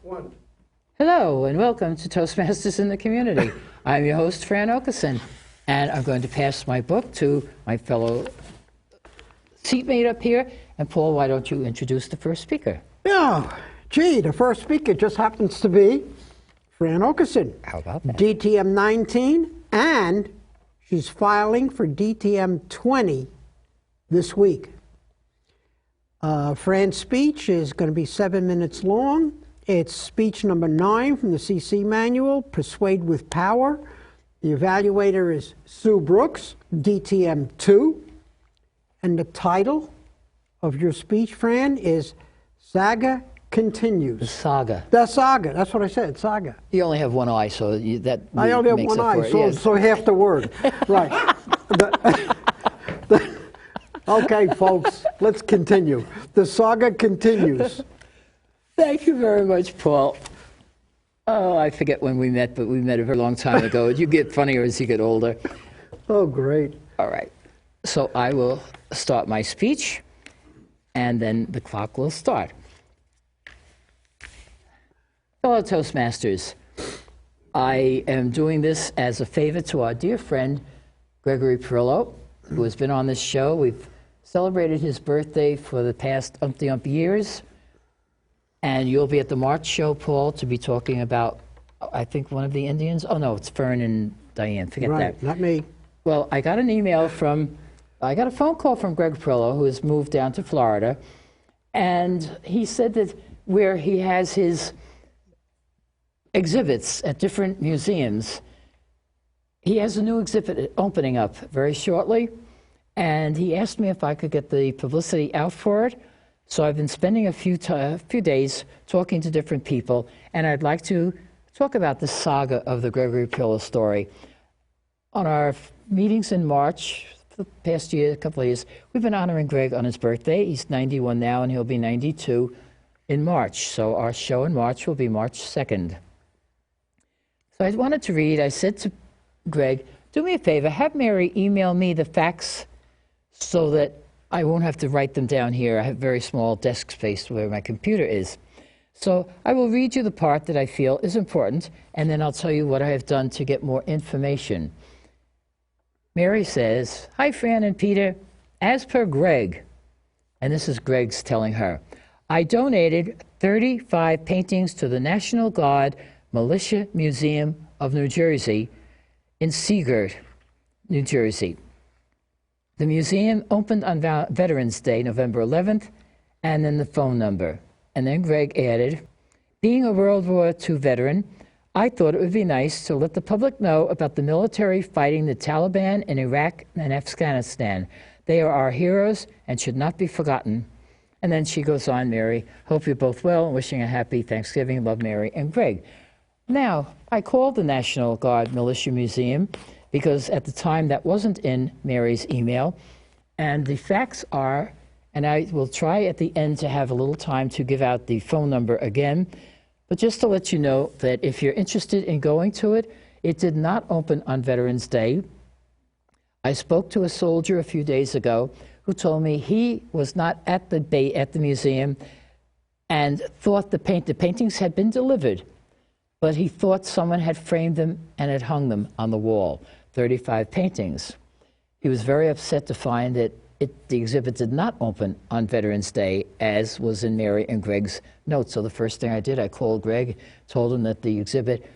One. Hello and welcome to Toastmasters in the Community. I'm your host, Fran Okeson, and I'm going to pass my book to my fellow seatmate up here. And Paul, why don't you introduce the first speaker? Yeah, gee, the first speaker just happens to be Fran Okeson. How about that? DTM 19, and she's filing for DTM 20 this week. Fran's speech is going to be 7 minutes long. It's speech number 9 from the CC manual, Persuade with Power. The evaluator is Sue Brooks, DTM 2. And the title of your speech, Fran, is Saga Continues. The saga. The saga. That's what I said, saga. You only have one eye, so I only have makes one up for eye, it, so, yes. so half the word. Right. Okay, folks, let's continue. The saga continues. Thank you very much, Paul. Oh, I forget when we met, but we met a very long time ago. You get funnier as you get older. Oh, great. All right. So I will start my speech, and then the clock will start. Fellow Toastmasters, I am doing this as a favor to our dear friend, Gregory Perillo, who has been on this show. We've celebrated his birthday for the past umpty-ump years. And you'll be at the March show, Paul, to be talking about, I think, one of the Indians. Oh, no, it's Fern and Diane. Forget that. Right, not me. Well, I got a phone call from Greg Perillo, who has moved down to Florida. And he said that where he has his exhibits at different museums, he has a new exhibit opening up very shortly. And he asked me if I could get the publicity out for it. So I've been spending a few days talking to different people, and I'd like to talk about the saga of the Gregory Perillo story. On our meetings in March, for the past year, a couple of years, we've been honoring Greg on his birthday. He's 91 now, and he'll be 92 in March. So our show in March will be March 2nd. So I wanted to read, I said to Greg, do me a favor, have Mary email me the facts so that I won't have to write them down here. I have very small desk space where my computer is. So I will read you the part that I feel is important, and then I'll tell you what I have done to get more information. Mary says, "Hi, Fran and Peter. As per Greg," and this is Greg's telling her, "I donated 35 paintings to the National Guard Militia Museum of New Jersey in Seagirt, New Jersey. The museum opened on Veterans Day, November 11th, and then the phone number." And then Greg added, "Being a World War II veteran, I thought it would be nice to let the public know about the military fighting the Taliban in Iraq and Afghanistan. They are our heroes and should not be forgotten." And then she goes on, Mary, "Hope you're both well and wishing a happy Thanksgiving. Love, Mary and Greg." Now, I called the National Guard Militia Museum because at the time that wasn't in Mary's email. And the facts are, and I will try at the end to have a little time to give out the phone number again, but just to let you know that if you're interested in going to it, it did not open on Veterans Day. I spoke to a soldier a few days ago who told me he was not at the museum and thought the paintings had been delivered, but he thought someone had framed them and had hung them on the wall. 35 paintings. He was very upset to find that the exhibit did not open on Veterans Day, as was in Mary and Greg's notes. So the first thing I did, I called Greg, told him that the exhibit,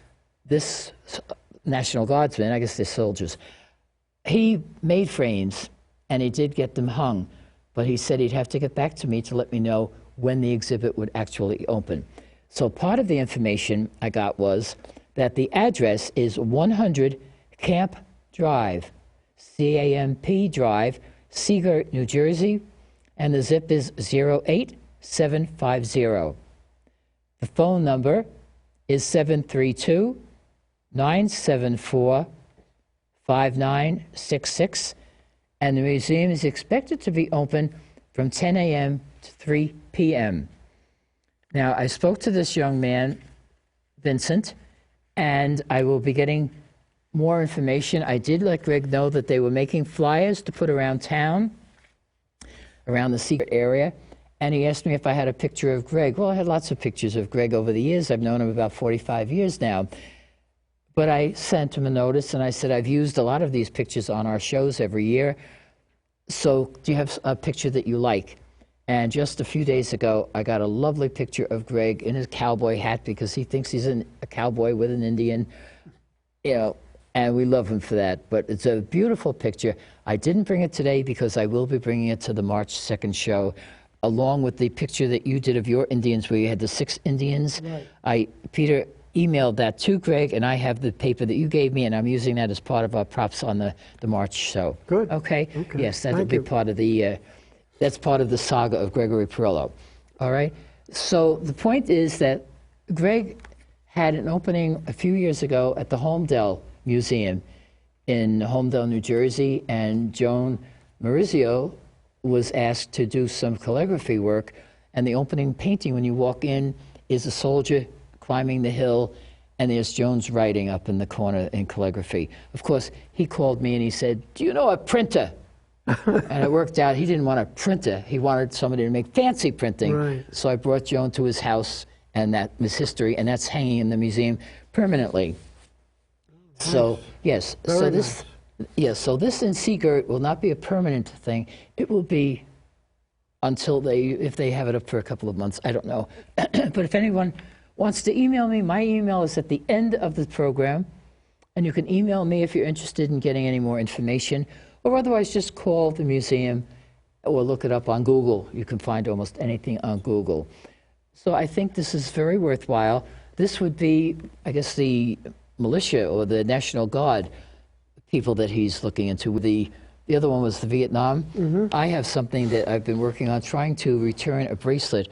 this National Guardsman, I guess they're soldiers, he made frames and he did get them hung, but he said he'd have to get back to me to let me know when the exhibit would actually open. So part of the information I got was that the address is 100 Camp Drive, CAMP Drive, Seagirt, New Jersey, and the zip is 08750. The phone number is 732-974-5966, and the museum is expected to be open from 10 a.m. to 3 p.m. Now, I spoke to this young man, Vincent, and I will be getting more information. I did let Greg know that they were making flyers to put around town, around the secret area, And he asked me if I had a picture of Greg. Well, I had lots of pictures of Greg over the years. I've known him about 45 years now. But I sent him a notice, and I said, I've used a lot of these pictures on our shows every year. So do you have a picture that you like? And just a few days ago, I got a lovely picture of Greg in his cowboy hat because he thinks he's a cowboy with an Indian, you know, and we love him for that. But it's a beautiful picture. I didn't bring it today because I will be bringing it to the March 2nd show, along with the picture that you did of your Indians where you had the 6 Indians. Right. Peter emailed that to Greg, and I have the paper that you gave me, and I'm using that as part of our props on the March show. Good. Okay? Yes, that will be part of the, that's part of the saga of Gregory Perillo. All right? So the point is that Greg had an opening a few years ago at the Holmdel Museum in Holmdel, New Jersey, and Joan Maurizio was asked to do some calligraphy work, and the opening painting, when you walk in, is a soldier climbing the hill, and there's Joan's writing up in the corner in calligraphy. Of course, he called me and he said, do you know a printer? And it worked out, he didn't want a printer, he wanted somebody to make fancy printing. Right. So I brought Joan to his house, and that was history, and that's hanging in the museum permanently. Nice. So, yes, very so this, nice. Yes, so this in Seagirt will not be a permanent thing. It will be until if they have it up for a couple of months, I don't know. But if anyone wants to email me, my email is at the end of the program, and you can email me if you're interested in getting any more information, or otherwise just call the museum or look it up on Google. You can find almost anything on Google. So I think this is very worthwhile. This would be, I guess, the militia or the National Guard people that he's looking into. The other one was the Vietnam. Mm-hmm. I have something that I've been working on, trying to return a bracelet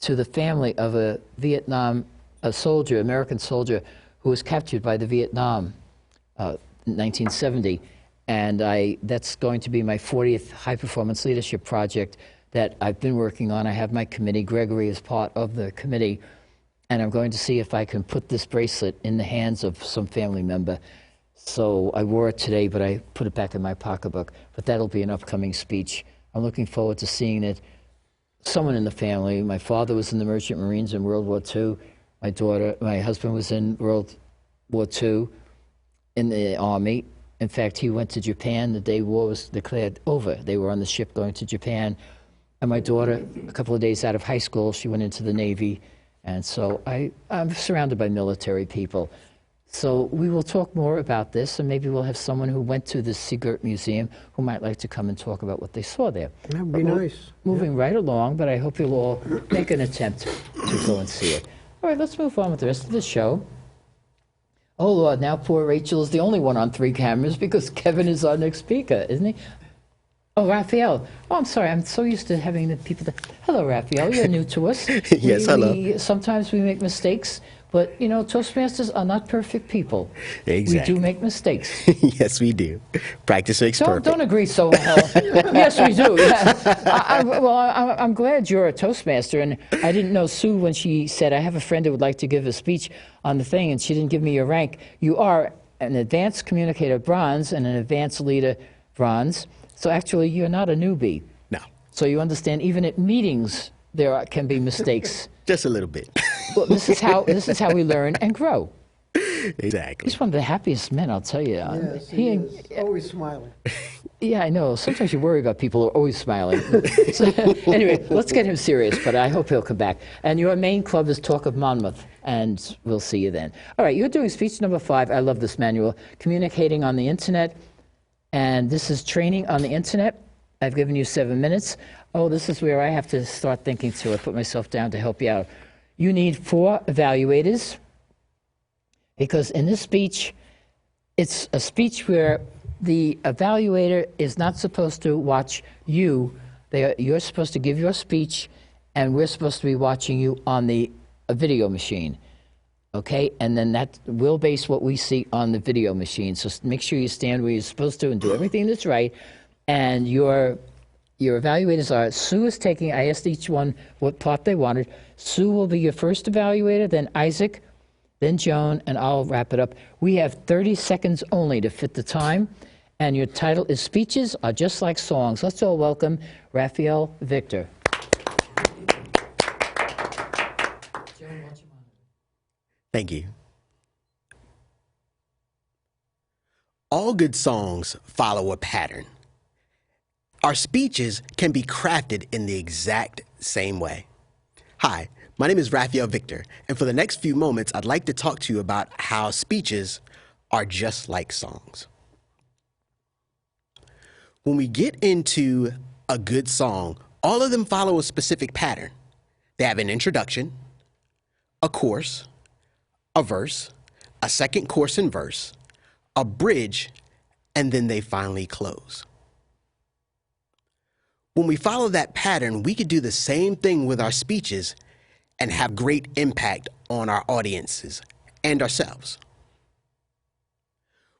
to the family of a soldier, American soldier, who was captured by the Vietnam in 1970. And that's going to be my 40th High Performance Leadership Project that I've been working on. I have my committee. Gregory is part of the committee. And I'm going to see if I can put this bracelet in the hands of some family member. So I wore it today, but I put it back in my pocketbook. But that'll be an upcoming speech. I'm looking forward to seeing it. Someone in the family. My father was in the Merchant Marines in World War II. My husband was in World War II in the Army. In fact, he went to Japan the day war was declared over. They were on the ship going to Japan. And my daughter, a couple of days out of high school, she went into the Navy. And so I'm surrounded by military people. So we will talk more about this, and maybe we'll have someone who went to the Seagirt Museum who might like to come and talk about what they saw there. That would be nice. Moving right along, but I hope you'll all make an attempt to go and see it. All right, let's move on with the rest of the show. Oh, Lord, now poor Rachel is the only one on 3 cameras because Kevin is our next speaker, isn't he? Oh, Raphael. Oh, I'm sorry. I'm so used to having the people that... Hello, Raphael. You're new to us. Yes, hello. Sometimes we make mistakes, but, you know, Toastmasters are not perfect people. Exactly. We do make mistakes. Yes, we do. Practice makes perfect. Don't agree so well. Yes, we do. Yeah. I'm glad you're a Toastmaster, and I didn't know Sue when she said, I have a friend who would like to give a speech on the thing, and she didn't give me your rank. You are an advanced communicator bronze and an advanced leader bronze. So actually, you're not a newbie. No. So you understand, even at meetings, can be mistakes. Just a little bit. Well, this is how we learn and grow. Exactly. He's one of the happiest men, I'll tell you. Yes, he is. Always smiling. Yeah, I know. Sometimes you worry about people who are always smiling. So, anyway, let's get him serious, but I hope he'll come back. And your main club is Talk of Monmouth, and we'll see you then. All right, you're doing speech number 5. I love this manual. Communicating on the Internet. And this is training on the Internet. I've given you 7 minutes. Oh, this is where I have to start thinking too. I put myself down to help you out. You need 4 evaluators, because in this speech, it's a speech where the evaluator is not supposed to watch you. You're supposed to give your speech, and we're supposed to be watching you on a video machine. Okay, and then that will base what we see on the video machine. So make sure you stand where you're supposed to and do everything that's right. And your evaluators are, Sue is taking, I asked each one what part they wanted. Sue will be your first evaluator, then Isaac, then Joan, and I'll wrap it up. We have 30 seconds only to fit the time. And your title is Speeches Are Just Like Songs. Let's all welcome Raphael Victor. Thank you. All good songs follow a pattern. Our speeches can be crafted in the exact same way. Hi, my name is Raphael Victor, and for the next few moments, I'd like to talk to you about how speeches are just like songs. When we get into a good song, all of them follow a specific pattern. They have an introduction, a chorus, a verse, a second chorus and verse, a bridge, and then they finally close. When we follow that pattern, we could do the same thing with our speeches and have great impact on our audiences and ourselves.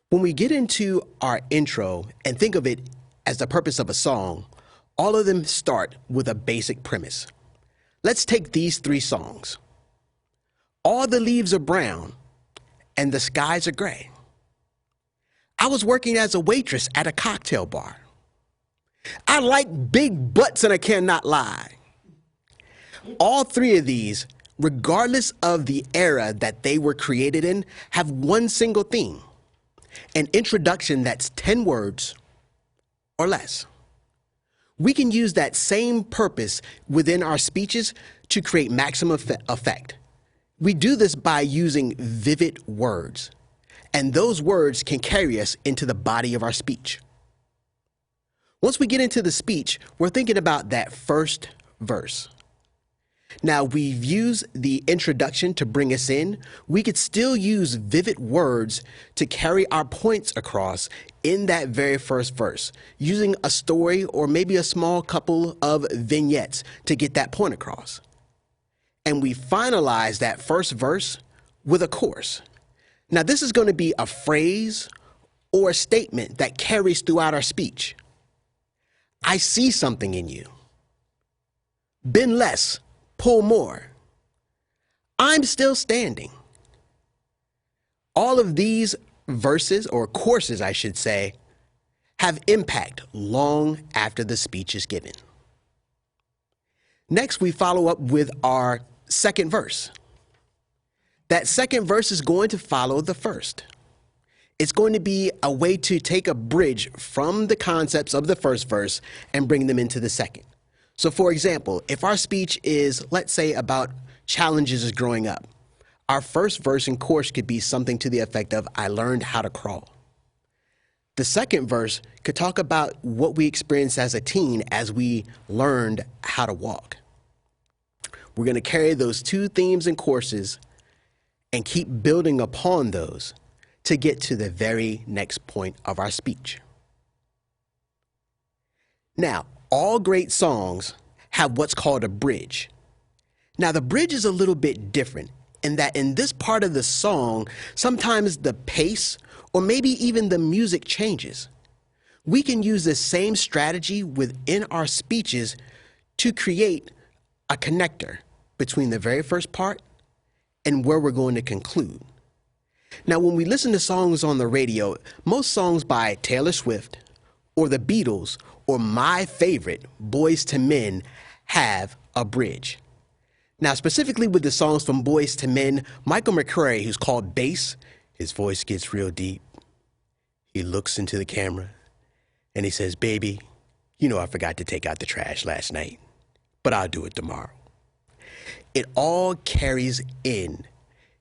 When we get into our intro and think of it as the purpose of a song, all of them start with a basic premise. Let's take these 3 songs. All the leaves are brown and the skies are gray. I was working as a waitress at a cocktail bar. I like big butts and I cannot lie. All 3 of these, regardless of the era that they were created in, have one single theme, an introduction that's 10 words or less. We can use that same purpose within our speeches to create maximum effect. We do this by using vivid words, and those words can carry us into the body of our speech. Once we get into the speech, we're thinking about that first verse. Now, we've used the introduction to bring us in. We could still use vivid words to carry our points across in that very first verse, using a story or maybe a small couple of vignettes to get that point across. And we finalize that first verse with a chorus. Now, this is going to be a phrase or a statement that carries throughout our speech. I see something in you. Bend less, pull more. I'm still standing. All of these verses, or courses I should say, have impact long after the speech is given. Next, we follow up with our second verse. That second verse is going to follow the first. It's going to be a way to take a bridge from the concepts of the first verse and bring them into the second. So for example, if our speech is, let's say, about challenges as growing up, our first verse and chorus could be something to the effect of, I learned how to crawl. The second verse could talk about what we experienced as a teen as we learned how to walk. We're going to carry those 2 themes and courses and keep building upon those to get to the very next point of our speech. Now, all great songs have what's called a bridge. Now, the bridge is a little bit different in that in this part of the song, sometimes the pace or maybe even the music changes. We can use the same strategy within our speeches to create a connector between the very first part and where we're going to conclude. Now, when we listen to songs on the radio, most songs by Taylor Swift or the Beatles or my favorite, Boys to Men, have a bridge. Now, specifically with the songs from Boys to Men, Michael McCray, who's called Bass, his voice gets real deep. He looks into the camera and he says, baby, you know I forgot to take out the trash last night, but I'll do it tomorrow. It all carries in.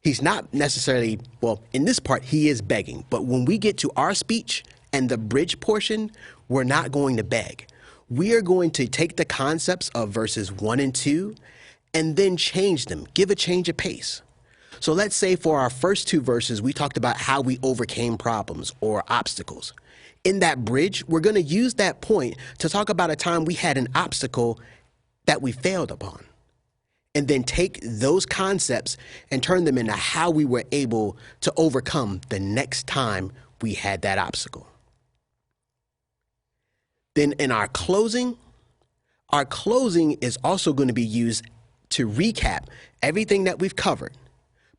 He's not necessarily, well, in this part, he is begging. But when we get to our speech and the bridge portion, we're not going to beg. We are going to take the concepts of verses 1 and 2 and then change them, give a change of pace. So let's say for our first 2 verses, we talked about how we overcame problems or obstacles. In that bridge, we're going to use that point to talk about a time we had an obstacle that we failed upon, and then take those concepts and turn them into how we were able to overcome the next time we had that obstacle. Then in our closing is also going to be used to recap everything that we've covered.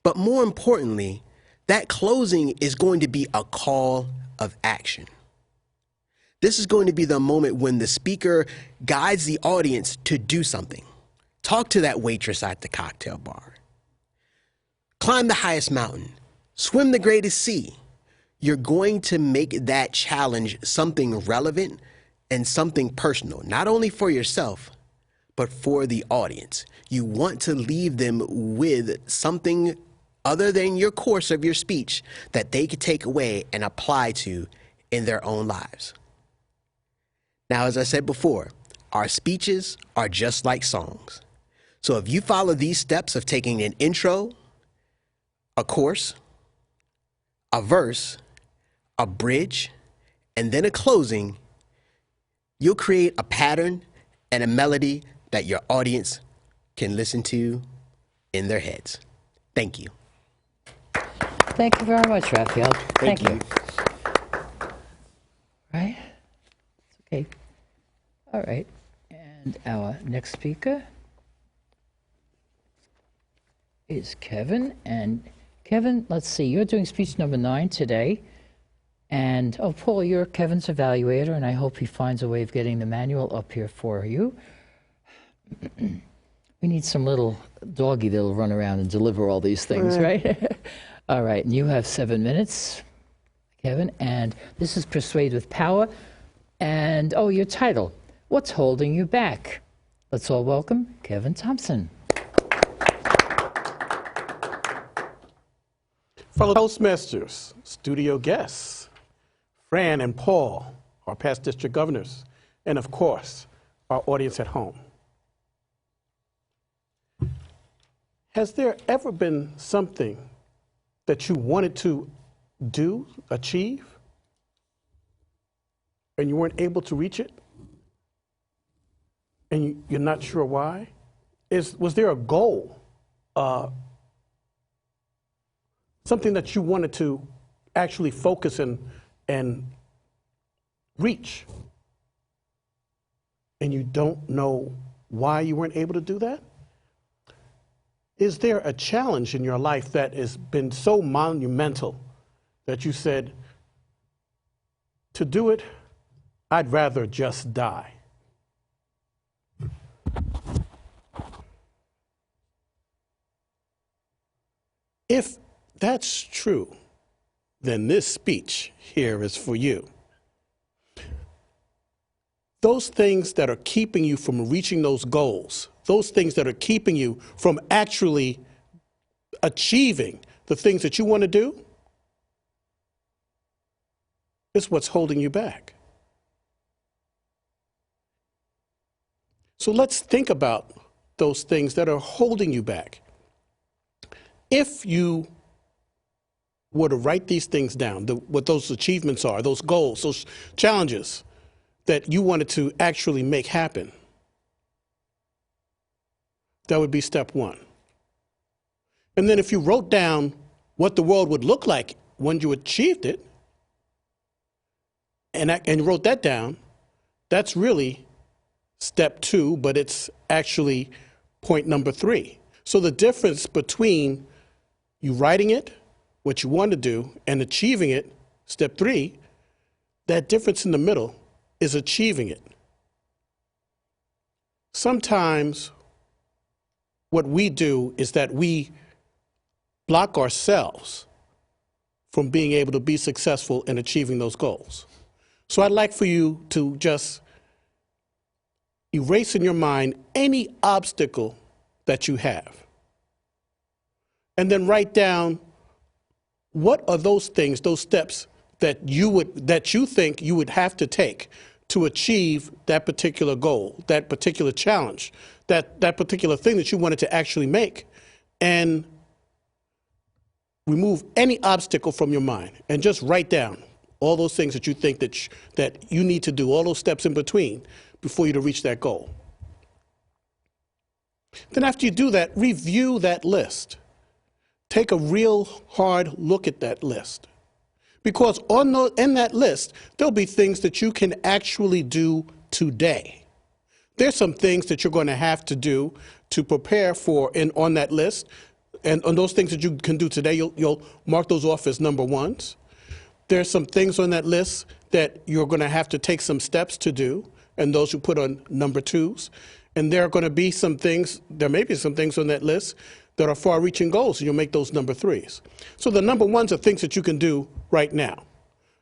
But more importantly, that closing is going to be a call of action. This is going to be the moment when the speaker guides the audience to do something. Talk to that waitress at the cocktail bar. climb the highest mountain, swim the greatest sea. You're going to make that challenge something relevant and something personal, not only for yourself, but for the audience. You want to leave them with something other than your course of your speech that they could take away and apply to in their own lives. Now, as I said before, our speeches are just like songs. So if you follow these steps of taking an intro, a course, a verse, a bridge, and then a closing, you'll create a pattern and a melody that your audience can listen to in their heads. Thank you. Thank you very much, Raphael. Thank you. Right? Okay. All right. And our next speaker is Kevin. And Kevin, let's see, you're doing speech number 9 today. And, oh, Paul, you're Kevin's evaluator, and I hope he finds a way of getting the manual up here for you. We need some little doggy that'll run around and deliver all these things, right? All right, and you have 7 minutes, Kevin, and this is Persuade with Power. And, oh, your title, What's Holding You Back? Let's all welcome Kevin Thompson. Fellow Toastmasters, studio guests, Fran and Paul, our past district governors, and of course, our audience at home. Has there ever been something that you wanted to do, achieve, and you weren't able to reach it? And you're not sure why? Was there a goal, something that you wanted to actually focus and reach, and you don't know why you weren't able to do that? Is there a challenge in your life that has been so monumental that you said, to do it, I'd rather just die? If that's true, then this speech here is for you. Those things that are keeping you from reaching those goals, those things that are keeping you from actually achieving the things that you want to do, is what's holding you back. So let's think about those things that are holding you back. If you were to write these things down, what those achievements are, those goals, those challenges that you wanted to actually make happen, that would be step 1. And then if you wrote down what the world would look like when you achieved it, and wrote that down, that's really step 2, but it's actually point number 3. So the difference between you writing it, what you want to do, and achieving it, step 3, that difference in the middle is achieving it. Sometimes what we do is that we block ourselves from being able to be successful in achieving those goals. So I'd like for you to just erase in your mind any obstacle that you have. And then write down what are those things, those steps that you think you would have to take to achieve that particular goal, that particular challenge, that particular thing that you wanted to actually make, and remove any obstacle from your mind and just write down all those things that you think that you need to do, all those steps in between before you to reach that goal. Then after you do that, review that list. Take a real hard look at that list. Because in that list, there'll be things that you can actually do today. There's some things that you're going to have to do to prepare for on that list. And on those things that you can do today, you'll mark those off as number 1s. There's some things on that list that you're going to have to take some steps to do, and those you put on number 2s. And there may be some things on that list that are far-reaching goals, and you'll make those number threes. So the number ones are things that you can do right now.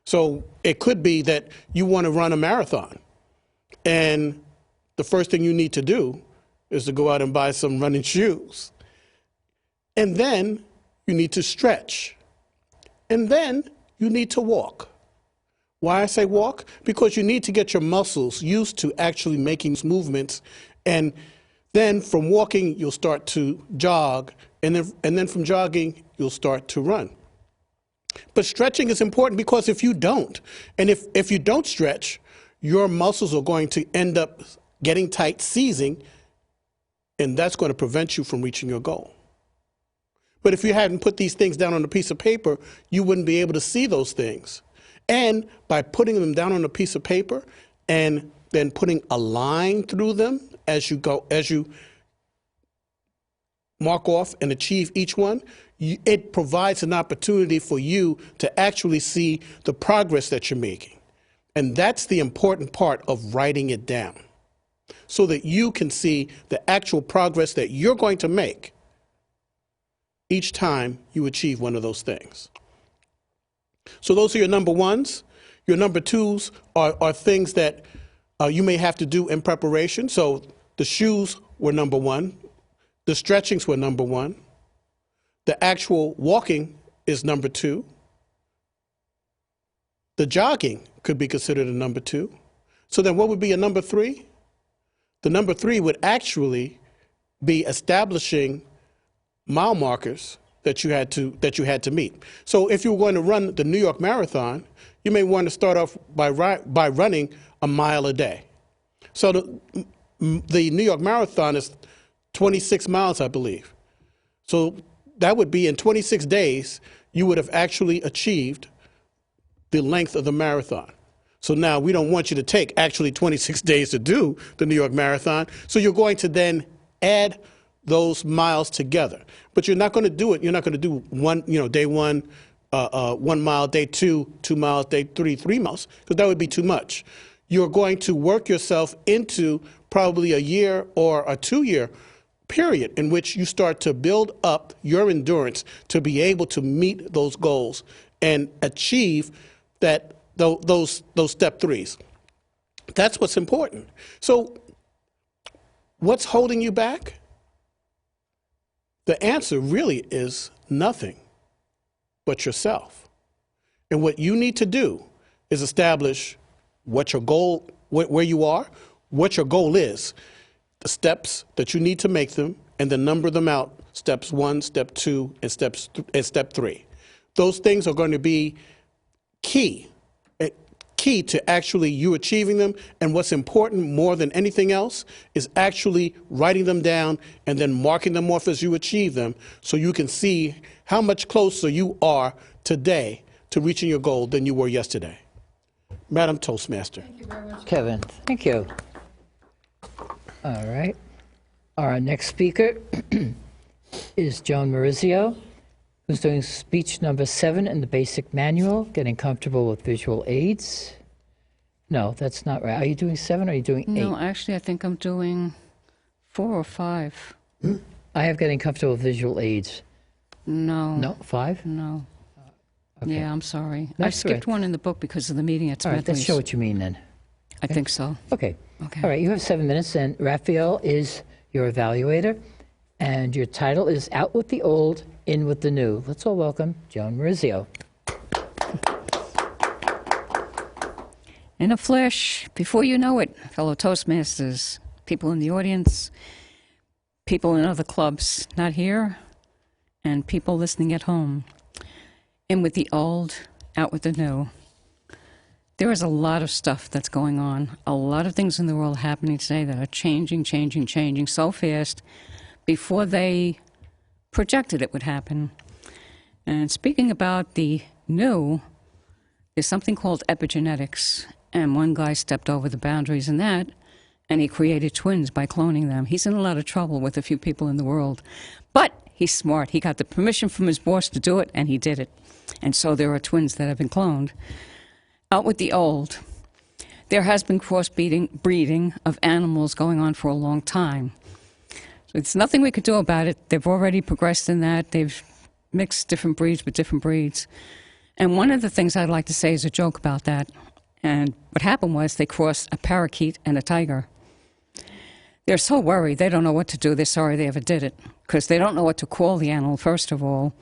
So it could be that you want to run a marathon, and the first thing you need to do is to go out and buy some running shoes. And then you need to stretch. And then you need to walk. Why I say walk? Because you need to get your muscles used to actually making movements. And then from walking, you'll start to jog. And then from jogging, you'll start to run. But stretching is important because if you don't, and if you don't stretch, your muscles are going to end up getting tight, seizing, and that's going to prevent you from reaching your goal. But if you hadn't put these things down on a piece of paper, you wouldn't be able to see those things. And by putting them down on a piece of paper and then putting a line through them as you mark off and achieve each one, it provides an opportunity for you to actually see the progress that you're making. And that's the important part of writing it down, so that you can see the actual progress that you're going to make each time you achieve one of those things. So those are your number ones. Your number twos are things that you may have to do in preparation. So the shoes were number one. The stretchings were number one. The actual walking is number two. The jogging could be considered a number two. So then what would be a number three? The number three would actually be establishing mile markers that you had to meet. So if you were going to run the New York Marathon, you may want to start off by running a mile a day. So the New York Marathon is 26 miles, I believe. So that would be in 26 days, you would have actually achieved the length of the marathon. So now we don't want you to take actually 26 days to do the New York Marathon. So you're going to then add those miles together. But you're not going to do it. You're not going to do one, day one, 1 mile, day two, 2 miles, day three, 3 miles, because that would be too much. You're going to work yourself into probably a year or a 2-year period in which you start to build up your endurance to be able to meet those goals and achieve those step threes. That's what's important. So what's holding you back? The answer really is nothing but yourself. And what you need to do is establish what your goal, where you are, what your goal is, the steps that you need to make them, and then number them out, steps 1, step 2, and step 3. Those things are going to be key to actually you achieving them. And what's important more than anything else is actually writing them down and then marking them off as you achieve them, so you can see how much closer you are today to reaching your goal than you were yesterday. Madam Toastmaster. Thank you very much, Kevin. Thank you. All right. Our next speaker is Joan Maurizio, who's doing speech number 7 in the basic manual, getting comfortable with visual aids. No, that's not right. Are you doing 7 or are you doing 8? No, actually, I think I'm doing 4 or 5. I have getting comfortable with visual aids. No. No, 5? No. Okay. Yeah, I'm sorry. That's I skipped good. one in the book because of the meeting at All right, let's Smedley's. show what you mean then. I think so. Okay. Okay. All right, you have 7 minutes, and Raphael is your evaluator, and your title is Out with the Old, In with the New. Let's all welcome Joan Maurizio. In a flash, before you know it, fellow Toastmasters, people in the audience, people in other clubs not here, and people listening at home. In with the old, out with the new. There is a lot of stuff that's going on, a lot of things in the world happening today that are changing so fast before they projected it would happen. And speaking about the new, there's something called epigenetics. And one guy stepped over the boundaries in that, and he created twins by cloning them. He's in a lot of trouble with a few people in the world. But he's smart. He got the permission from his boss to do it, and he did it. And so there are twins that have been cloned. Out with the old. There has been crossbreeding of animals going on for a long time. It's nothing we could do about it. They've already progressed in that. They've mixed different breeds with different breeds. And one of the things I'd like to say is a joke about that. And what happened was they crossed a parakeet and a tiger. They're so worried. They don't know what to do. They're sorry they ever did it because they don't know what to call the animal, first of all.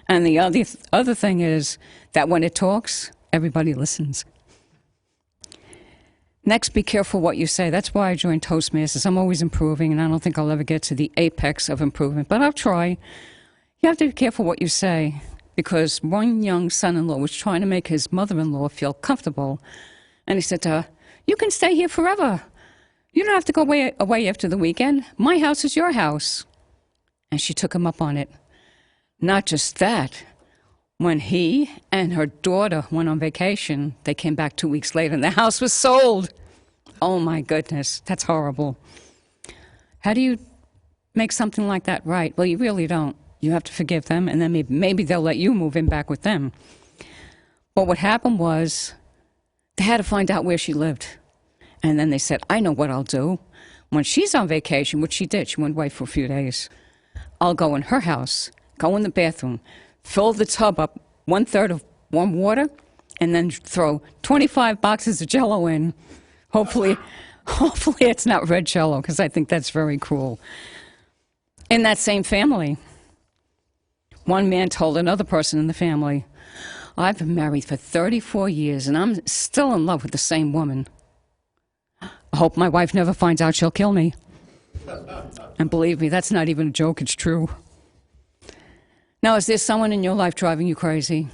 And the other thing is that when it talks, everybody listens. Next, be careful what you say. That's why I joined Toastmasters. I'm always improving, and I don't think I'll ever get to the apex of improvement, but I'll try. You have to be careful what you say, because one young son-in-law was trying to make his mother-in-law feel comfortable, and he said to her, "You can stay here forever. You don't have to go away after the weekend. My house is your house." And she took him up on it. Not just that. When he and her daughter went on vacation, they came back 2 weeks later, and the house was sold. Oh, my goodness. That's horrible. How do you make something like that right? Well, you really don't. You have to forgive them, and then maybe they'll let you move in back with them. But what happened was they had to find out where she lived. And then they said, "I know what I'll do. When she's on vacation," which she did, she went away for a few days, "I'll go in her house, go in the bathroom, fill the tub up 1/3 of warm water, and then throw 25 boxes of Jell-O in. Hopefully it's not red Jell-O, because I think that's very cruel." In that same family, one man told another person in the family, "I've been married for 34 years, and I'm still in love with the same woman. I hope my wife never finds out she'll kill me." And believe me, that's not even a joke, it's true. Now, is there someone in your life driving you crazy?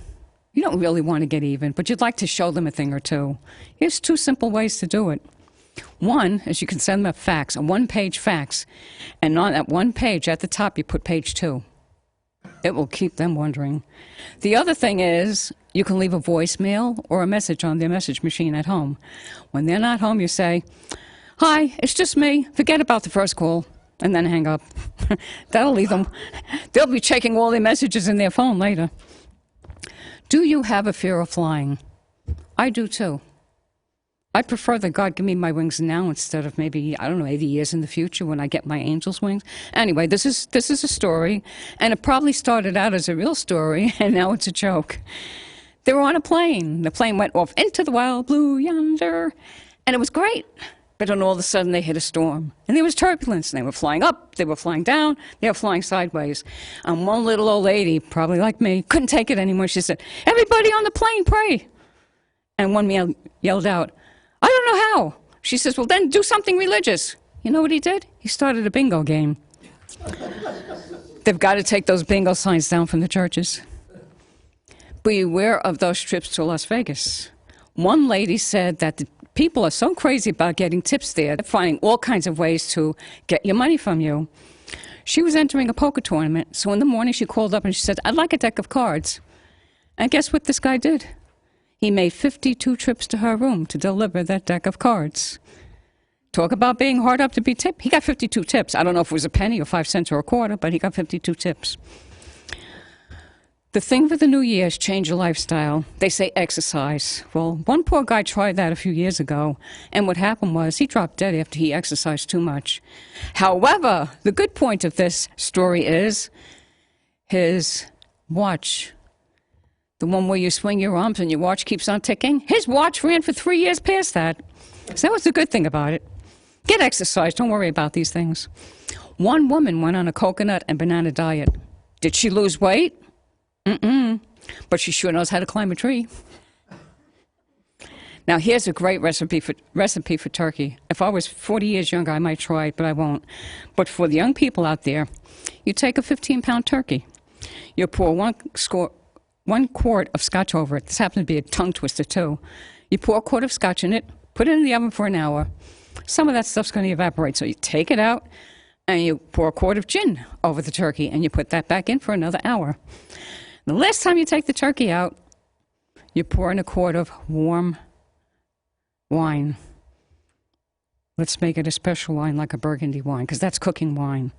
You don't really want to get even, but you'd like to show them a thing or two. Here's 2 simple ways to do it. One is you can send them a fax, a 1-page fax, and on that 1 page at the top you put page 2. It will keep them wondering. The other thing is you can leave a voicemail or a message on their message machine at home. When they're not home, you say, "Hi, it's just me. Forget about the first call," and then hang up. That'll leave them. They'll be checking all their messages in their phone later. Do you have a fear of flying? I do too. I prefer that God give me my wings now instead of maybe, 80 years in the future when I get my angel's wings. Anyway, this is a story, and it probably started out as a real story, and now it's a joke. They were on a plane. The plane went off into the wild blue yonder, and it was great. But then all of a sudden they hit a storm, and there was turbulence, and they were flying up, they were flying down, they were flying sideways. And one little old lady, probably like me, couldn't take it anymore. She said, "Everybody on the plane, pray." And one man yelled out, "I don't know how." She says, "Well, then do something religious." You know what he did? He started a bingo game. They've got to take those bingo signs down from the churches. Beware of those trips to Las Vegas. One lady said that the people are so crazy about getting tips there, they're finding all kinds of ways to get your money from you. She was entering a poker tournament, so in the morning she called up and she said, "I'd like a deck of cards." And guess what this guy did? He made 52 trips to her room to deliver that deck of cards. Talk about being hard up to be tipped. He got 52 tips. I don't know if it was a penny or 5 cents or a quarter, but he got 52 tips. The thing for the new year is change your lifestyle. They say exercise. Well, one poor guy tried that a few years ago, and what happened was he dropped dead after he exercised too much. However, the good point of this story is his watch, the one where you swing your arms and your watch keeps on ticking, his watch ran for 3 years past that. So that was the good thing about it. Get exercise. Don't worry about these things. One woman went on a coconut and banana diet. Did she lose weight? But she sure knows how to climb a tree. Now, here's a great recipe for turkey. If I was 40 years younger, I might try it, but I won't. But for the young people out there, you take a 15-pound turkey. You pour one quart of scotch over it. This happens to be a tongue twister, too. You pour a quart of scotch in it, put it in the oven for an hour. Some of that stuff's going to evaporate, so you take it out, and you pour a quart of gin over the turkey, and you put that back in for another hour. The last time you take the turkey out, you pour in a quart of warm wine. Let's make it a special wine like a Burgundy wine, because that's cooking wine.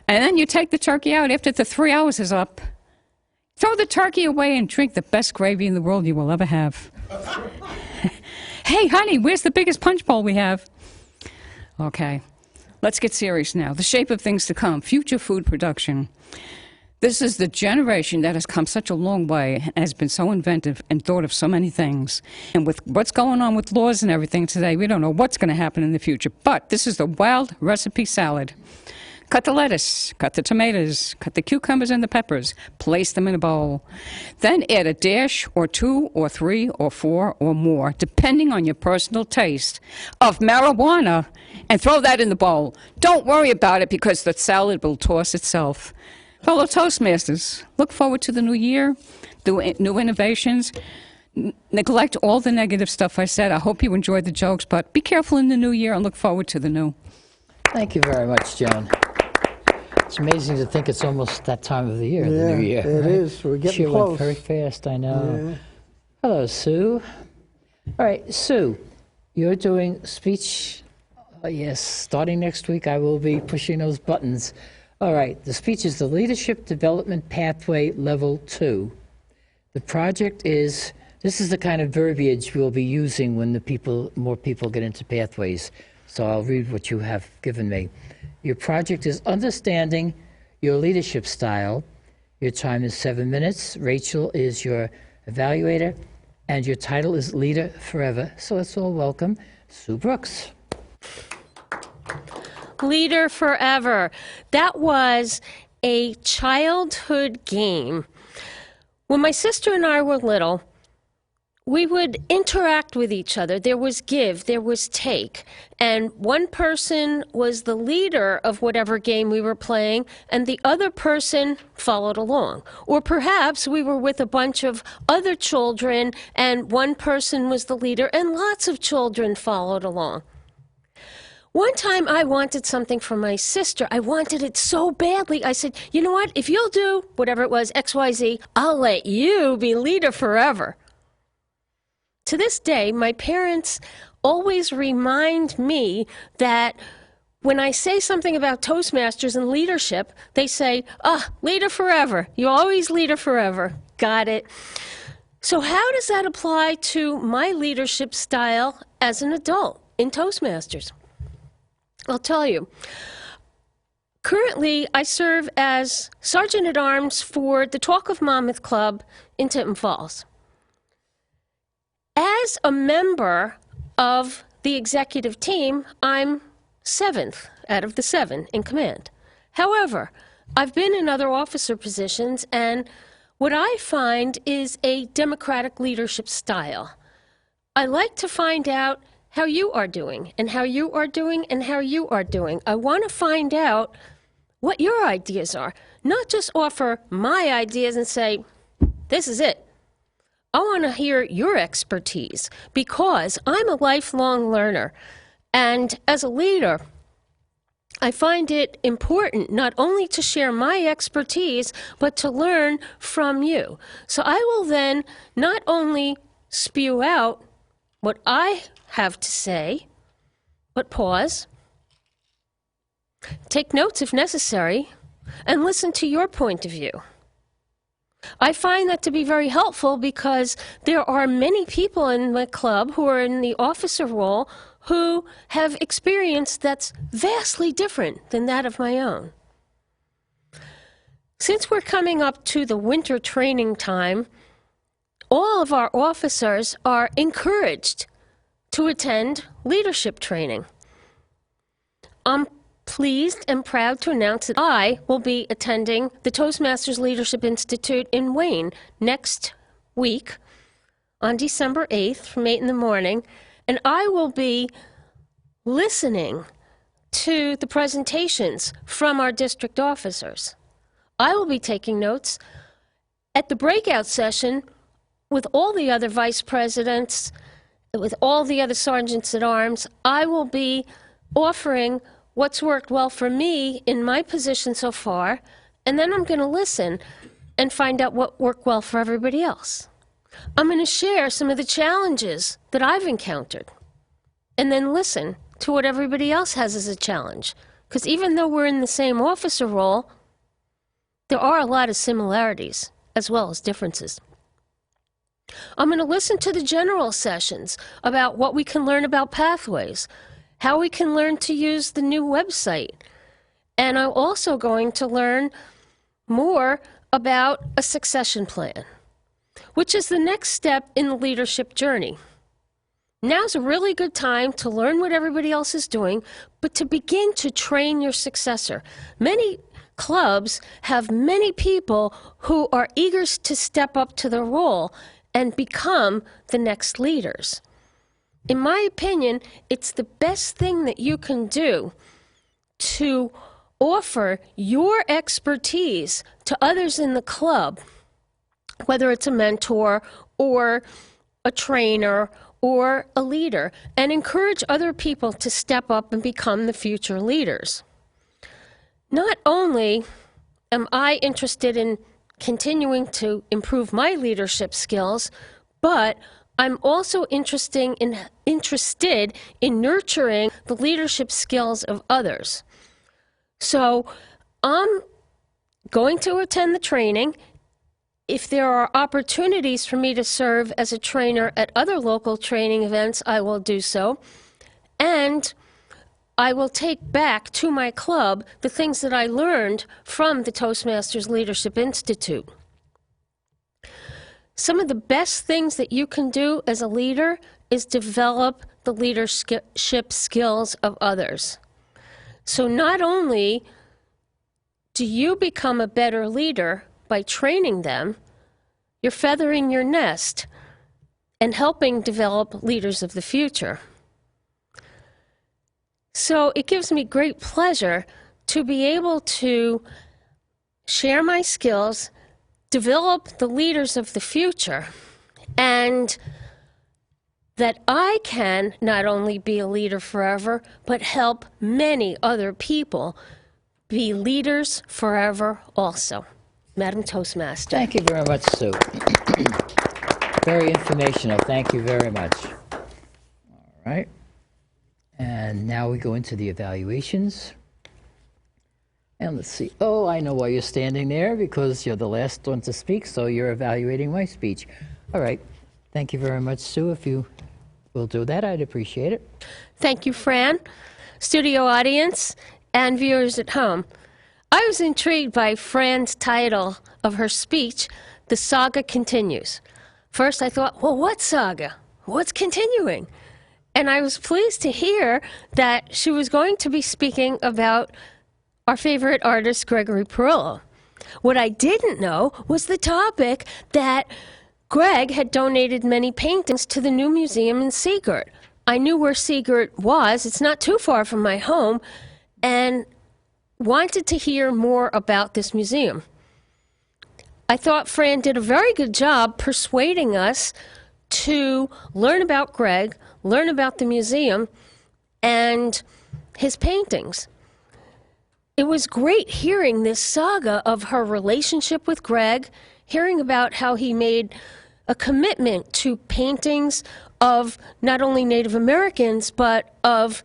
And then you take the turkey out after the 3 hours is up. Throw the turkey away and drink the best gravy in the world you will ever have. Hey, honey, where's the biggest punch bowl we have? Okay. Let's get serious now. The shape of things to come, future food production. This is the generation that has come such a long way and has been so inventive and thought of so many things. And with what's going on with laws and everything today, we don't know what's going to happen in the future. But this is the wild recipe salad. Cut the lettuce, cut the tomatoes, cut the cucumbers and the peppers, place them in a bowl. Then add a dash or 2 or 3 or 4 or more, depending on your personal taste, of marijuana, and throw that in the bowl. Don't worry about it because the salad will toss itself. Fellow Toastmasters, look forward to the new year, new innovations. Neglect all the negative stuff I said. I hope you enjoyed the jokes, but be careful in the new year and look forward to the new. Thank you very much, Joan. It's amazing to think it's almost that time of the year, the new year. It right? is. We're getting Sure close. went very fast, I know. Yeah. Hello, Sue. All right, Sue, you're doing speech. Yes, starting next week, I will be pushing those buttons. All right, the speech is the Leadership Development Pathway Level 2. The project is, this is the kind of verbiage we'll be using when more people get into pathways. So I'll read what you have given me. Your project is understanding your leadership style. Your time is 7 minutes. Rachel is your evaluator, and your title is Leader Forever. So let's all welcome Sue Brooks. Leader Forever. That was a childhood game. When my sister and I were little, we would interact with each other. There was give, there was take. And one person was the leader of whatever game we were playing, and the other person followed along. Or perhaps we were with a bunch of other children, and one person was the leader, and lots of children followed along. One time I wanted something for my sister. I wanted it so badly. I said, you know what? If you'll do whatever it was, XYZ, I'll let you be leader forever. To this day, my parents always remind me that when I say something about Toastmasters and leadership, they say, leader forever. You always leader forever. Got it. So how does that apply to my leadership style as an adult in Toastmasters? I'll tell you. Currently, I serve as Sergeant-at-Arms for the Talk of Monmouth Club in Tinton Falls. As a member of the executive team, I'm 7th out of the 7 in command. However, I've been in other officer positions, and what I find is a democratic leadership style. I like to find out how you are doing, and how you are doing, and how you are doing. I want to find out what your ideas are, not just offer my ideas and say, this is it. I want to hear your expertise because I'm a lifelong learner. And as a leader, I find it important not only to share my expertise, but to learn from you. So I will then not only spew out what I have to say, but pause, take notes if necessary, and listen to your point of view. I find that to be very helpful because there are many people in my club who are in the officer role who have experience that's vastly different than that of my own. Since we're coming up to the winter training time, all of our officers are encouraged to attend leadership training. I'm pleased and proud to announce that I will be attending the Toastmasters Leadership Institute in Wayne next week on December 8th from 8 in the morning, and I will be listening to the presentations from our district officers. I will be taking notes at the breakout session with all the other vice presidents, with all the other sergeants at arms. I will be offering what's worked well for me in my position so far, and then I'm going to listen and find out what worked well for everybody else. I'm going to share some of the challenges that I've encountered, and then listen to what everybody else has as a challenge. Because even though we're in the same officer role, there are a lot of similarities as well as differences. I'm going to listen to the general sessions about what we can learn about pathways, how we can learn to use the new website. And I'm also going to learn more about a succession plan, which is the next step in the leadership journey. Now's a really good time to learn what everybody else is doing, but to begin to train your successor. Many clubs have many people who are eager to step up to the role and become the next leaders. In my opinion, it's the best thing that you can do to offer your expertise to others in the club, whether it's a mentor or a trainer or a leader, and encourage other people to step up and become the future leaders. Not only am I interested in continuing to improve my leadership skills, but I'm also interested in nurturing the leadership skills of others. So I'm going to attend the training. If there are opportunities for me to serve as a trainer at other local training events, I will do so. And I will take back to my club the things that I learned from the Toastmasters Leadership Institute. Some of the best things that you can do as a leader is develop the leadership skills of others. So not only do you become a better leader by training them, you're feathering your nest and helping develop leaders of the future. So it gives me great pleasure to be able to share my skills, develop the leaders of the future, and that I can not only be a leader forever, but help many other people be leaders forever also. Madam Toastmaster. Thank you very much, Sue. Very informational. Thank you very much. All right. And now we go into the evaluations. And let's see. Oh, I know why you're standing there, because you're the last one to speak, so you're evaluating my speech. All right. Thank you very much, Sue. If you will do that, I'd appreciate it. Thank you, Fran, studio audience, and viewers at home. I was intrigued by Fran's title of her speech, The Saga Continues. First, I thought, well, what saga? What's continuing? And I was pleased to hear that she was going to be speaking about our favorite artist, Gregory Perillo. What I didn't know was the topic that Greg had donated many paintings to the new museum in Seagirt. I knew where Seagirt was. It's not too far from my home, and wanted to hear more about this museum. I thought Fran did a very good job persuading us to learn about Greg, learn about the museum, and his paintings. It was great hearing this saga of her relationship with Greg, hearing about how he made a commitment to paintings of not only Native Americans, but of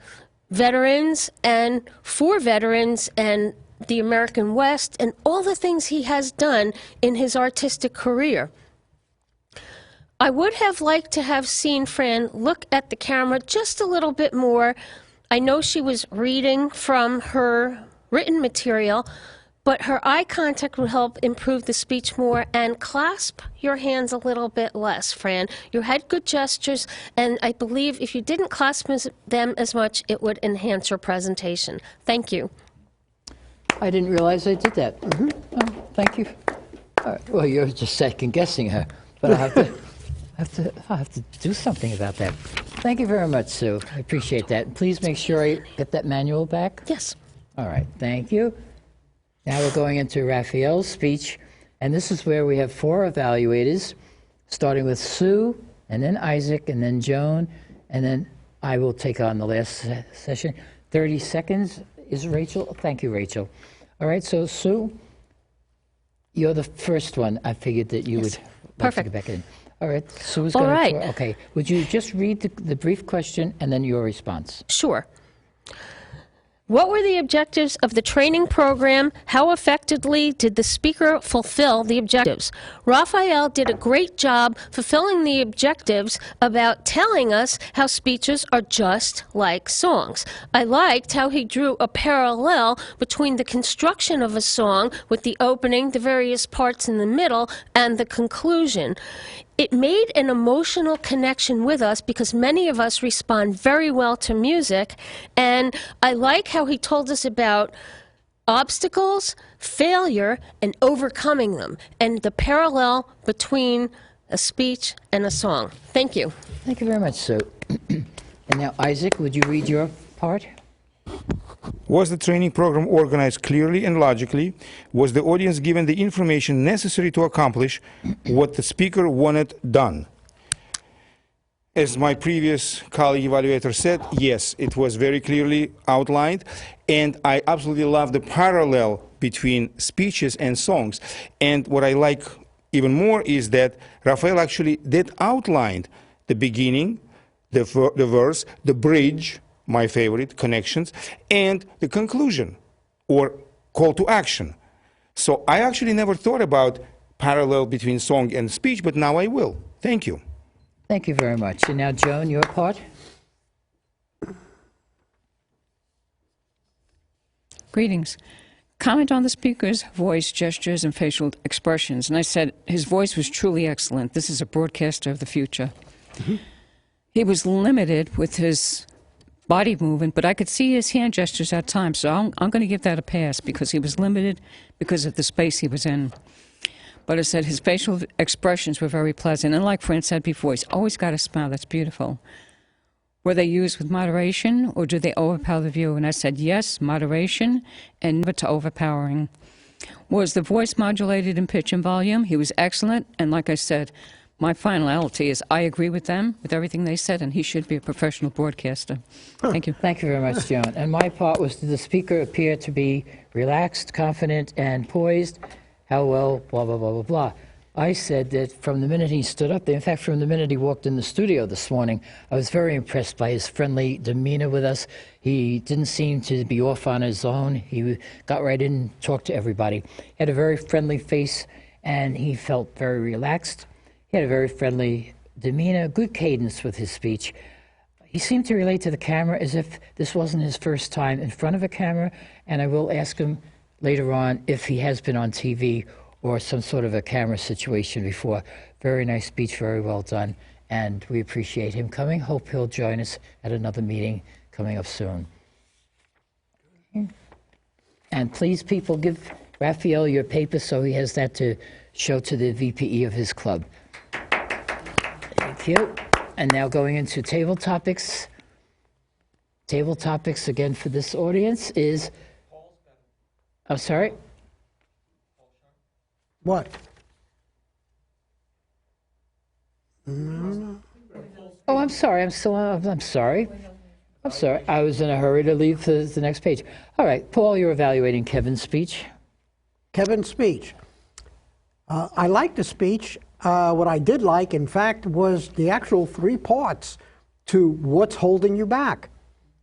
veterans and for veterans and the American West, and all the things he has done in his artistic career. I would have liked to have seen Fran look at the camera just a little bit more. I know she was reading from her written material, but her eye contact would help improve the speech more, and clasp your hands a little bit less, Fran. You had good gestures, and I believe if you didn't clasp them as much, it would enhance your presentation. Thank you. I didn't realize I did that. Oh, thank you. All right. Well, you're just second guessing her, but I have to do something about that. Thank you very much, Sue. I appreciate that. Please make sure I get that manual back. Yes. All right. Thank you. Now we're going into Raphael's speech, and this is where we have 4 evaluators, starting with Sue, and then Isaac, and then Joan, and then I will take on the last session. 30 seconds is Rachel. Thank you, Rachel. All right, so Sue, you're the first one. I figured that you would like to get back in. All right, Sue's going to... Okay, would you just read the brief question and then your response? Sure. What were the objectives of the training program? How effectively did the speaker fulfill the objectives? Raphael did a great job fulfilling the objectives about telling us how speeches are just like songs. I liked how he drew a parallel between the construction of a song with the opening, the various parts in the middle, and the conclusion. It made an emotional connection with us because many of us respond very well to music, and I like how he told us about obstacles, failure, and overcoming them, and the parallel between a speech and a song. Thank you. Thank you very much, Sue. And now, Isaac, would you read your part? Was the training program organized clearly and logically? Was the audience given the information necessary to accomplish what the speaker wanted done? As my previous colleague evaluator said, yes, it was very clearly outlined, and I absolutely love the parallel between speeches and songs. And what I like even more is that Raphael actually did outline the beginning, the verse, the bridge, my favorite, connections, and the conclusion, or call to action. So I actually never thought about parallel between song and speech, but now I will. Thank you. Thank you very much. And now, Joan, your part? Greetings. Comment on the speaker's voice, gestures, and facial expressions. And I said his voice was truly excellent. This is a broadcaster of the future. Mm-hmm. He was limited with his body movement, but I could see his hand gestures at times, so I'm going to give that a pass because he was limited because of the space he was in. But I said his facial expressions were very pleasant, and like Fran said before, he's always got a smile that's beautiful. Were they used with moderation, or do they overpower the viewer? And I said yes, moderation, and never to overpowering. Was the voice modulated in pitch and volume? He was excellent, and like I said, my finality is I agree with them, with everything they said, and he should be a professional broadcaster. Thank you. Thank you very much, Joan. And my part was, did the speaker appear to be relaxed, confident, and poised? How well, blah, blah, blah, blah, blah. I said that from the minute he stood up there, in fact, from the minute he walked in the studio this morning, I was very impressed by his friendly demeanor with us. He didn't seem to be off on his own. He got right in and talked to everybody. He had a very friendly face, and he felt very relaxed. He had a very friendly demeanor, good cadence with his speech. He seemed to relate to the camera as if this wasn't his first time in front of a camera, and I will ask him later on if he has been on TV or some sort of a camera situation before. Very nice speech, very well done, and we appreciate him coming. Hope he'll join us at another meeting coming up soon. And please, people, give Raphael your paper so he has that to show to the VPE of his club. Thank you. And now going into table topics. Table topics again for this audience is, I'm sorry? What? Oh, I'm sorry. I'm sorry. I'm sorry. I was in a hurry to leave to the next page. All right, Paul, you're evaluating Kevin's speech. Kevin's speech. I liked the speech. What I did like, in fact, was the actual 3 parts to what's holding you back.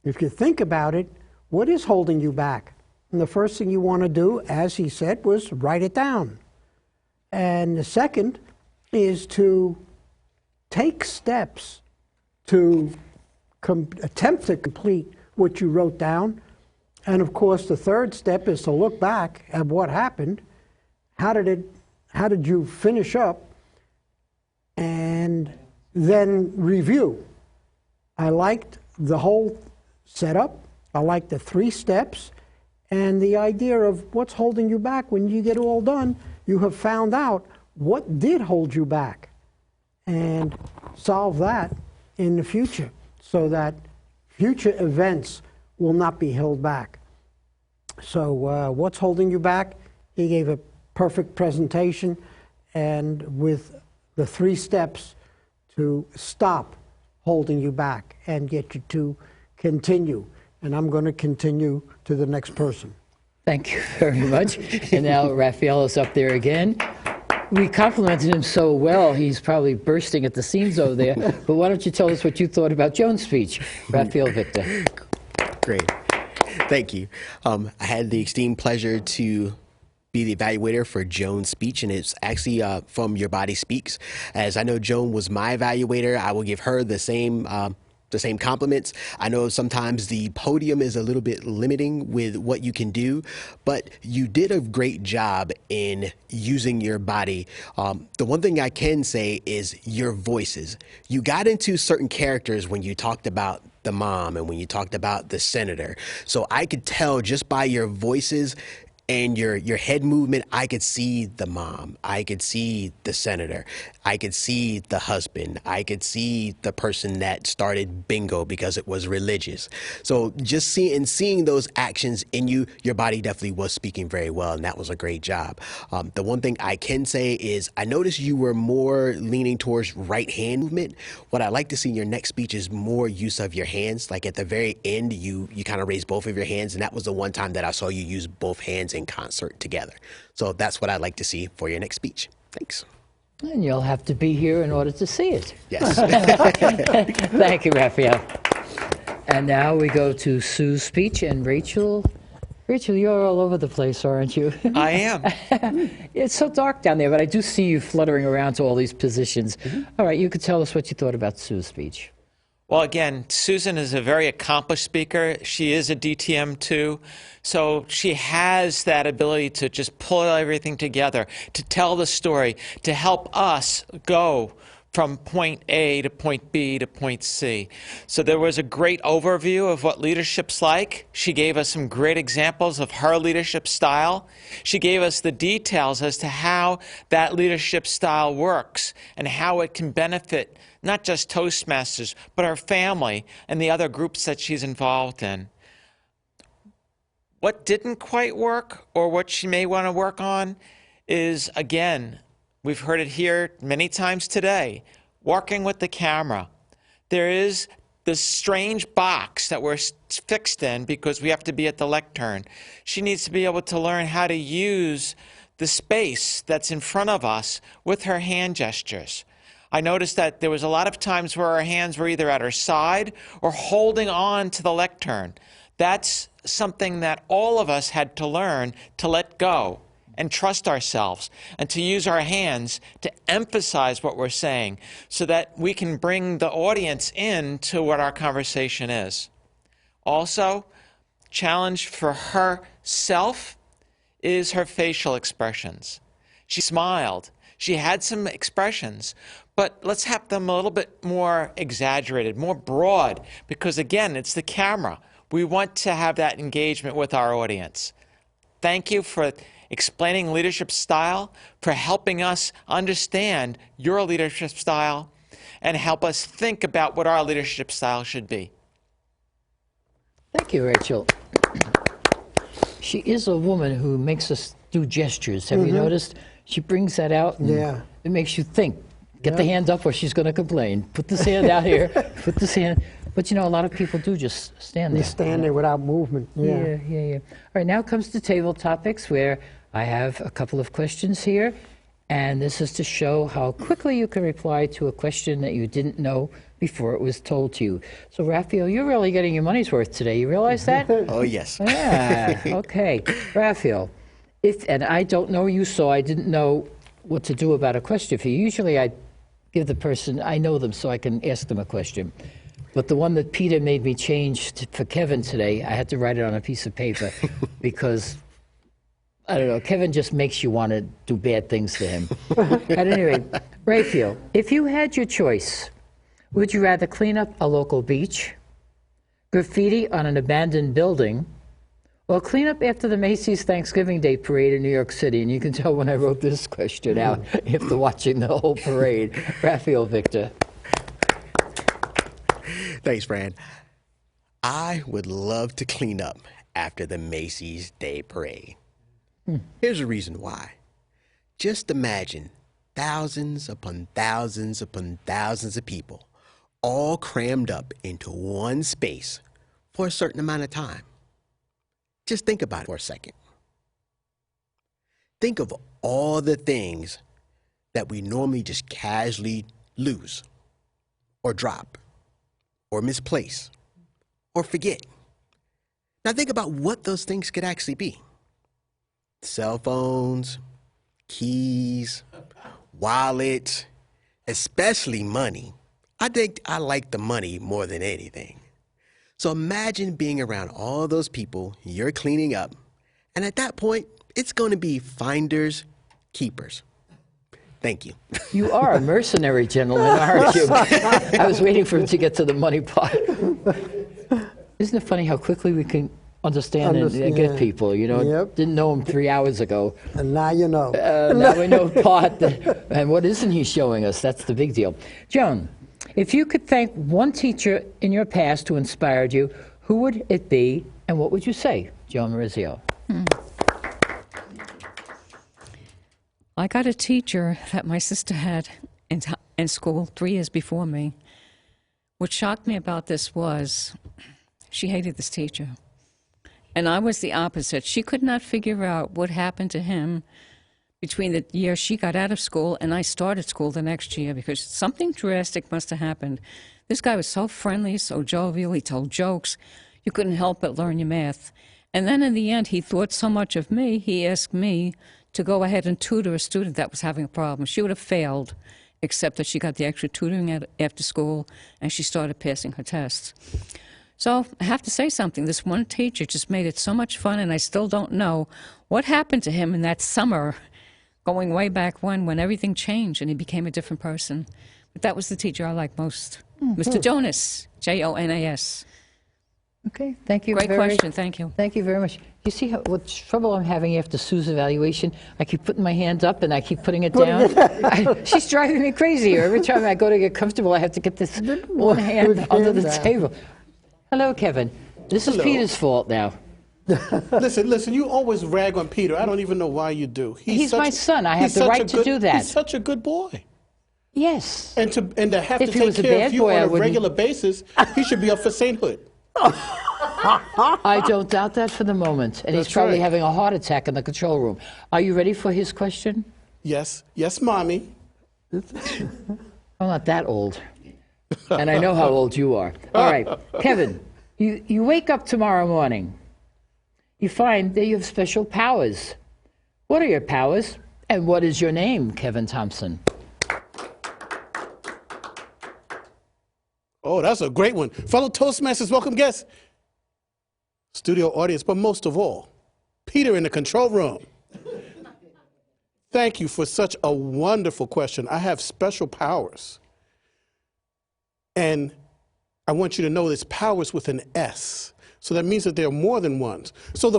If you think about it, what is holding you back? And the first thing you want to do, as he said, was write it down. And the second is to take steps to attempt to complete what you wrote down. And of course, the third step is to look back at what happened. How did you finish up? And then review. I liked the whole setup. I liked the 3 steps. And the idea of what's holding you back. When you get all done, you have found out what did hold you back and solve that in the future so that future events will not be held back. So what's holding you back? He gave a perfect presentation and with the 3 steps to stop holding you back and get you to continue. And I'm going to continue to the next person. Thank you very much. And now Raphael is up there again. We complimented him so well, he's probably bursting at the seams over there. But why don't you tell us what you thought about Joan's speech? Raphael Victor. Great. Thank you. I had the esteemed pleasure to be the evaluator for Joan's speech, and it's actually from Your Body Speaks. As I know Joan was my evaluator, I will give her the same compliments. I know sometimes the podium is a little bit limiting with what you can do, but you did a great job in using your body. The one thing I can say is your voices. You got into certain characters when you talked about the mom and when you talked about the senator. So I could tell just by your voices and your head movement, I could see the mom, I could see the senator, I could see the husband, I could see the person that started bingo because it was religious. So just seeing those actions in you, your body definitely was speaking very well, and that was a great job. The one thing I can say is I noticed you were more leaning towards right hand movement. What I like to see in your next speech is more use of your hands. Like at the very end, you kind of raised both of your hands, and that was the one time that I saw you use both hands in concert together. So that's what I'd like to see for your next speech. Thanks. And you'll have to be here in order to see it. Yes. Thank you, Raphael. And now we go to Sue's speech, and Rachel, you're all over the place, aren't you? I am. It's so dark down there, but I do see you fluttering around to all these positions. All right, you could tell us what you thought about Sue's speech. Well, again, Susan is a very accomplished speaker. She is a DTM too. So she has that ability to just pull everything together, to tell the story, to help us go from point A to point B to point C. So there was a great overview of what leadership's like. She gave us some great examples of her leadership style. She gave us the details as to how that leadership style works and how it can benefit not just Toastmasters, but her family and the other groups that she's involved in. What didn't quite work, or what she may want to work on, is, again, we've heard it here many times today, working with the camera. There is this strange box that we're fixed in because we have to be at the lectern. She needs to be able to learn how to use the space that's in front of us with her hand gestures. I noticed that there was a lot of times where her hands were either at her side or holding on to the lectern. That's something that all of us had to learn to let go and trust ourselves and to use our hands to emphasize what we're saying so that we can bring the audience in to what our conversation is. Also, challenge for herself is her facial expressions. She smiled. She had some expressions, but let's have them a little bit more exaggerated, more broad, because again, it's the camera. We want to have that engagement with our audience. Thank you for explaining leadership style, for helping us understand your leadership style, and help us think about what our leadership style should be. Thank you, Rachel. She is a woman who makes us do gestures. Have you noticed? She brings that out. And it makes you think. Get the hand up or she's going to complain. Put this hand out here. Put this hand. But you know, a lot of people do just stand there. You stand there without movement. Yeah. All right, now comes to table topics, where I have a couple of questions here. And this is to show how quickly you can reply to a question that you didn't know before it was told to you. So, Raphael, you're really getting your money's worth today. You realize that? Oh, yes. Yeah, okay. Raphael, and I don't know you, so I didn't know what to do about a question for you. Usually I give the person, I know them, so I can ask them a question. But the one that Peter made me change for Kevin today, I had to write it on a piece of paper because, I don't know, Kevin just makes you want to do bad things to him. At any rate, Raphael, if you had your choice, would you rather clean up a local beach, graffiti on an abandoned building, or clean up after the Macy's Thanksgiving Day parade in New York City? And you can tell when I wrote this question out after watching the whole parade. Raphael Victor. Thanks, Fran. I would love to clean up after the Macy's Day Parade. Here's the reason why. Just imagine thousands upon thousands upon thousands of people all crammed up into one space for a certain amount of time. Just think about it for a second. Think of all the things that we normally just casually lose or drop or misplace or forget. Now think about what those things could actually be. Cell phones, keys, wallet, especially money. I think I like the money more than anything. So imagine being around all those people you're cleaning up, and at that point, it's going to be finders, keepers. Thank you. You are a mercenary gentleman, aren't you? I was waiting for him to get to the money part. Isn't it funny how quickly we can understand and get people? You know, Yep. didn't know him 3 hours ago. And now you know. Now we know part. And what isn't he showing us? That's the big deal. Joan, if you could thank one teacher in your past who inspired you, who would it be and what would you say, Joan Marizio? I got a teacher that my sister had in school 3 years before me. What shocked me about this was she hated this teacher. And I was the opposite. She could not figure out what happened to him between the year she got out of school and I started school the next year, because something drastic must have happened. This guy was so friendly, so jovial, he told jokes. You couldn't help but learn your math. And then in the end, he thought so much of me, he asked me to go ahead and tutor a student that was having a problem. She would have failed, except that she got the extra tutoring after school and she started passing her tests. So I have to say something. This one teacher just made it so much fun, and I still don't know what happened to him in that summer, going way back when everything changed and he became a different person. But that was the teacher I liked most. Mr. Jonas, Jonas. Okay, thank you. Great question, thank you. Thank you very much. You see what trouble I'm having after Sue's evaluation? I keep putting my hand up and I keep putting it down. She's driving me crazy. Every time I go to get comfortable, I have to get this one hand under the table. Hello, Kevin. This is Peter's fault now. Listen, you always rag on Peter. I don't even know why you do. He's my son. I have the right to do that. He's such a good boy. Yes. And to have If to he was take a care bad of you boy, I on a wouldn't. regular basis, he should be up for sainthood. I don't doubt that for the moment. And he's That's probably right. having a heart attack in the control room. Are you ready for his question? Yes, mommy. I'm not that old. And I know how old you are. All right, Kevin, you wake up tomorrow morning. You find that you have special powers. What are your powers? And what is your name, Kevin Thompson? Oh, that's a great one. Fellow Toastmasters, welcome guests, studio audience, but most of all, Peter in the control room. Thank you for such a wonderful question. I have special powers. And I want you to know this powers with an S. So that means that there are more than ones. So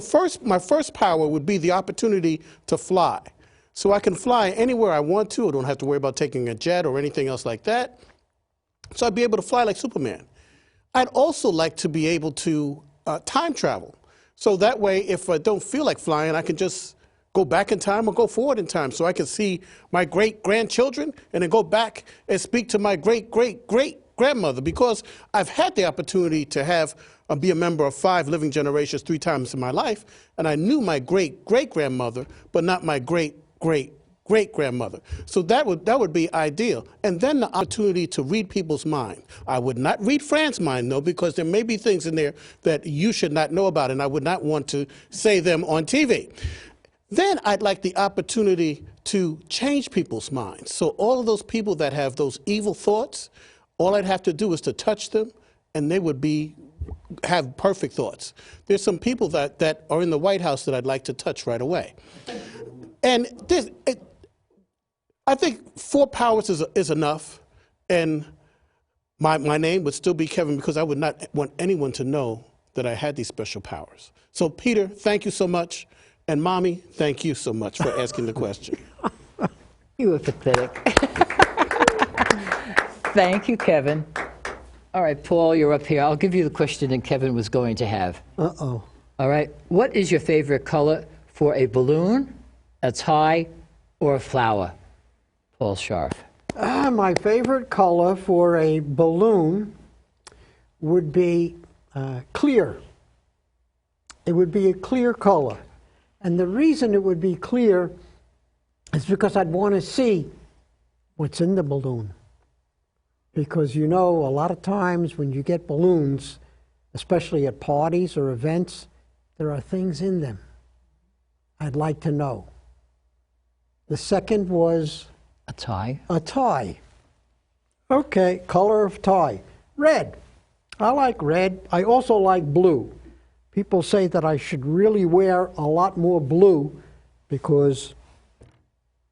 my first power would be the opportunity to fly. So I can fly anywhere I want to. I don't have to worry about taking a jet or anything else like that. So I'd be able to fly like Superman. I'd also like to be able to time travel. So that way, if I don't feel like flying, I can just go back in time or go forward in time. So I can see my great-grandchildren and then go back and speak to my great-great-great-grandmother, because I've had the opportunity to be a member of 5 living generations 3 times in my life, and I knew my great-great-grandmother, but not my great-great-great-grandmother. So that would be ideal. And then the opportunity to read people's mind. I would not read Fran's mind, though, because there may be things in there that you should not know about, and I would not want to say them on TV. Then I'd like the opportunity to change people's minds. So all of those people that have those evil thoughts, all I'd have to do is to touch them, and they would have perfect thoughts. There's some people that are in the White House that I'd like to touch right away. And I think 4 powers is enough, and my name would still be Kevin, because I would not want anyone to know that I had these special powers. So Peter, thank you so much, and Mommy, thank you so much for asking the question. You are pathetic. Thank you, Kevin. All right, Paul, you're up here. I'll give you the question that Kevin was going to have. Uh-oh. All right. What is your favorite color for a balloon, a tie, or a flower? Paul Scharf. My favorite color for a balloon would be clear. It would be a clear color. And the reason it would be clear is because I'd want to see what's in the balloon. Because a lot of times when you get balloons, especially at parties or events, there are things in them I'd like to know. The second was A tie. a tie. Okay, color of tie. Red. I like red. I also like blue. People say that I should really wear a lot more blue because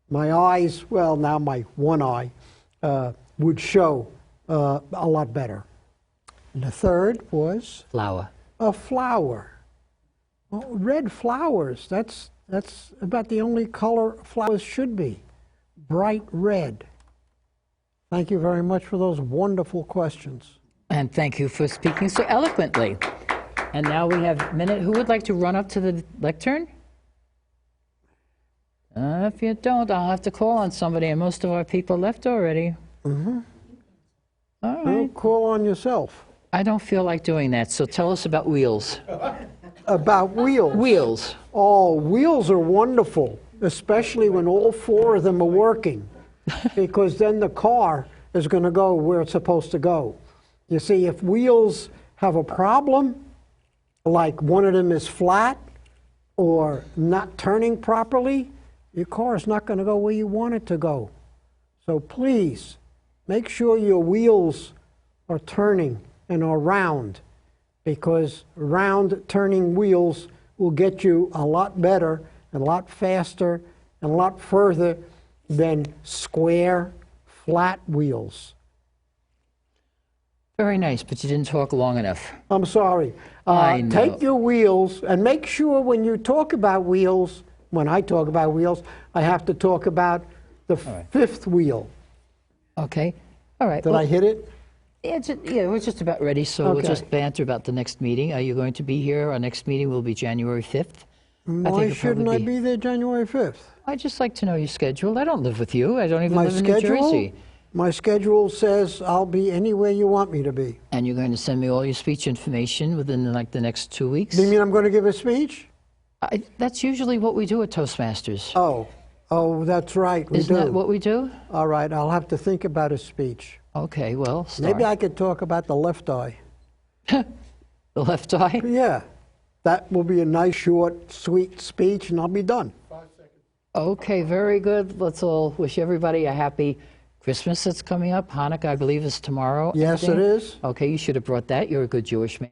my eyes, well, now my one eye, would show a lot better. And the third was Flower. a flower. Oh, red flowers. That's about the only color flowers should be. Bright red. Thank you very much for those wonderful questions. And thank you for speaking so eloquently. And now we have a minute. Who would like to run up to the lectern? If you don't, I'll have to call on somebody, and most of our people left already. Mm-hmm. All Well, right. call on yourself. I don't feel like doing that, so tell us about wheels. About wheels. Wheels. Oh, wheels are wonderful, especially when all four of them are working, because then the car is going to go where it's supposed to go. You see, if wheels have a problem, like one of them is flat or not turning properly, your car is not going to go where you want it to go. So please, make sure your wheels are turning and are round, because round turning wheels will get you a lot better and a lot faster and a lot further than square, flat wheels. Very nice, but you didn't talk long enough. I'm sorry. I know. Take your wheels and make sure when you talk about wheels, when I talk about wheels, I have to talk about the fifth wheel. Okay. All right. Did I hit it? Yeah, we're just about ready, so we'll Okay. just banter about the next meeting. Are you going to be here? Our next meeting will be January 5th. Why it'll shouldn't probably I be there January 5th? I'd just like to know your schedule. I don't live with you. I don't even My live in New schedule? Jersey. My schedule says I'll be anywhere you want me to be. And you're going to send me all your speech information within like the next 2 weeks? Do you mean I'm going to give a speech? That's usually what we do at Toastmasters. Oh, that's right. We Isn't do. that what we do? All right, I'll have to think about a speech. Okay, well, start. Maybe I could talk about the left eye. The left eye? Yeah, that will be a nice, short, sweet speech, and I'll be done. Okay, very good. Let's all wish everybody a happy Christmas that's coming up. Hanukkah, I believe, is tomorrow. I Yes, it think. is. Okay, you should have brought that. You're a good Jewish man.